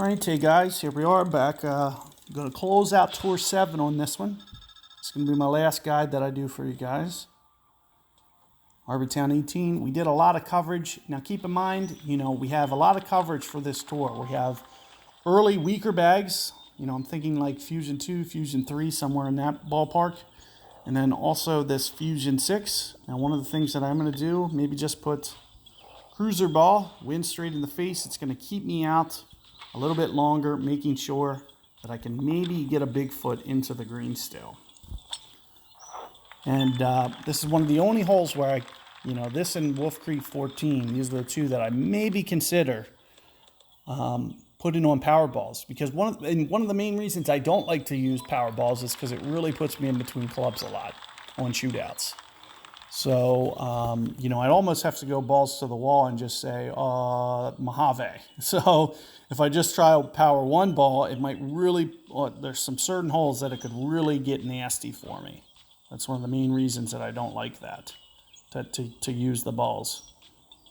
Alright, hey guys, here we are back. I'm going to close out Tour 7 on this one. It's going to be my last guide that I do for you guys. Harbour Town 18. We did a lot of coverage. Now keep in mind, we have a lot of coverage for this tour. We have early, weaker bags. I'm thinking like Fusion 2, Fusion 3, somewhere in that ballpark. And then also this Fusion 6. Now one of the things that I'm going to do, maybe just put cruiser ball, wind straight in the face. It's going to keep me out a little bit longer, making sure that I can maybe get a big foot into the green still. And this is one of the only holes where this and Wolf Creek 14, these are the two that I maybe consider putting on power balls. Because one of the main reasons I don't like to use power balls is because it really puts me in between clubs a lot on shootouts. So, I'd almost have to go balls to the wall and just say, Mojave. So if I just try a power one ball, it might really, there's some certain holes that it could really get nasty for me. That's one of the main reasons that I don't like that, to use the balls.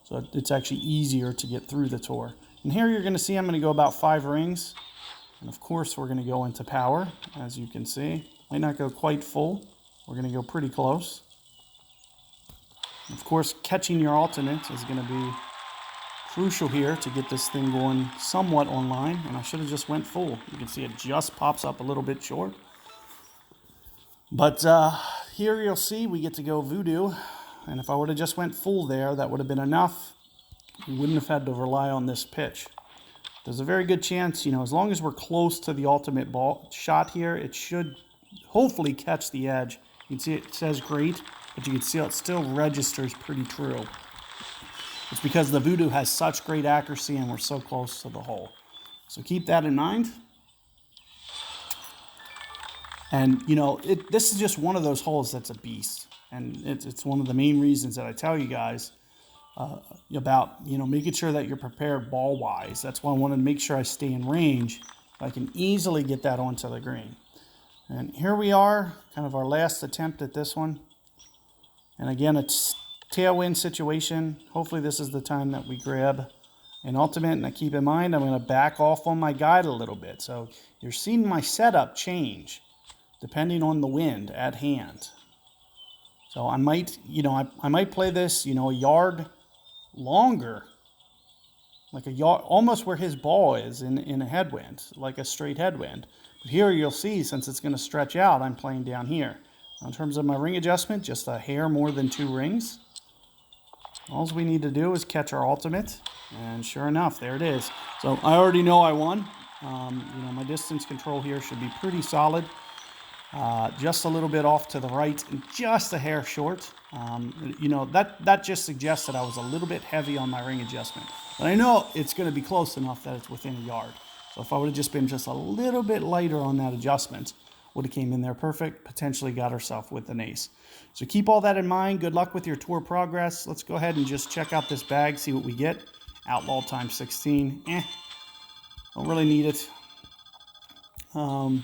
So it's actually easier to get through the tour. And here you're going to see I'm going to go about 5 rings. And of course we're going to go into power, as you can see. Might not go quite full. We're going to go pretty close. Of course, catching your alternate is going to be crucial here to get this thing going somewhat online. And I should have just went full. You can see it just pops up a little bit short. But here you'll see we get to go voodoo. And if I would have just went full there, that would have been enough. We wouldn't have had to rely on this pitch. There's a very good chance, as long as we're close to the ultimate ball shot here, it should hopefully catch the edge. You can see it says great, but you can see it still registers pretty true. It's because the voodoo has such great accuracy and we're so close to the hole. So keep that in mind. And, this is just one of those holes that's a beast. And it's one of the main reasons that I tell you guys about, making sure that you're prepared ball-wise. That's why I wanted to make sure I stay in range. I can easily get that onto the green. And here we are, kind of our last attempt at this one. And again, it's tailwind situation. Hopefully this is the time that we grab an ultimate. And I keep in mind, I'm going to back off on my guide a little bit. So you're seeing my setup change depending on the wind at hand. So I might, I might play this, a yard longer, like a yard, almost where his ball is in a headwind, like a straight headwind. But here you'll see, since it's going to stretch out, I'm playing down here. In terms of my ring adjustment, just a hair more than 2 rings. All we need to do is catch our ultimate, and sure enough, there it is. So I already know I won. My distance control here should be pretty solid. Just a little bit off to the right, and just a hair short. That just suggests that I was a little bit heavy on my ring adjustment. But I know it's going to be close enough that it's within a yard. So if I would have just been just a little bit lighter on that adjustment, would have came in there perfect, potentially got herself with an ace. So keep all that in mind. Good luck with your tour progress. Let's go ahead and just check out this bag, see what we get. Outlaw times 16. Don't really need it. I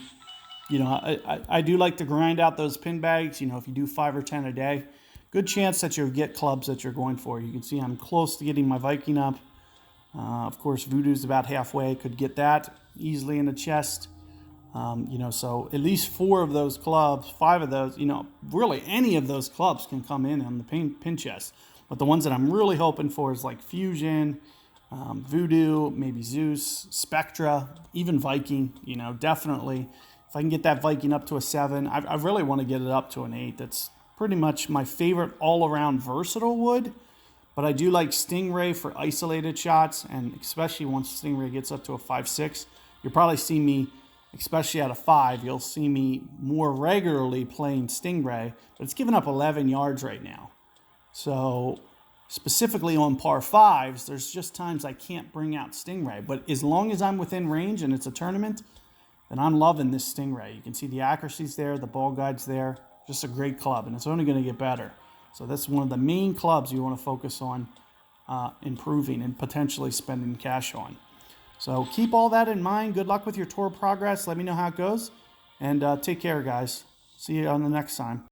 do like to grind out those pin bags. If you do 5 or 10 a day, good chance that you'll get clubs that you're going for. You can see I'm close to getting my Viking up. Of course, Voodoo's about halfway. Could get that easily in the chest. So at least 4 of those clubs, 5 of those, really any of those clubs can come in on the pin chest. But the ones that I'm really hoping for is like Fusion, Voodoo, maybe Zeus, Spectra, even Viking, definitely. If I can get that Viking up to a 7, I really want to get it up to an 8. That's pretty much my favorite all-around versatile wood. But I do like Stingray for isolated shots, and especially once Stingray gets up to a 5-6, you'll probably see me, especially at a 5, you'll see me more regularly playing Stingray, but it's giving up 11 yards right now. So specifically on par 5s, there's just times I can't bring out Stingray. But as long as I'm within range and it's a tournament, then I'm loving this Stingray. You can see the accuracy's there, the ball guide's there. Just a great club, and it's only going to get better. So that's one of the main clubs you want to focus on improving and potentially spending cash on. So keep all that in mind. Good luck with your tour progress. Let me know how it goes. And take care, guys. See you on the next time.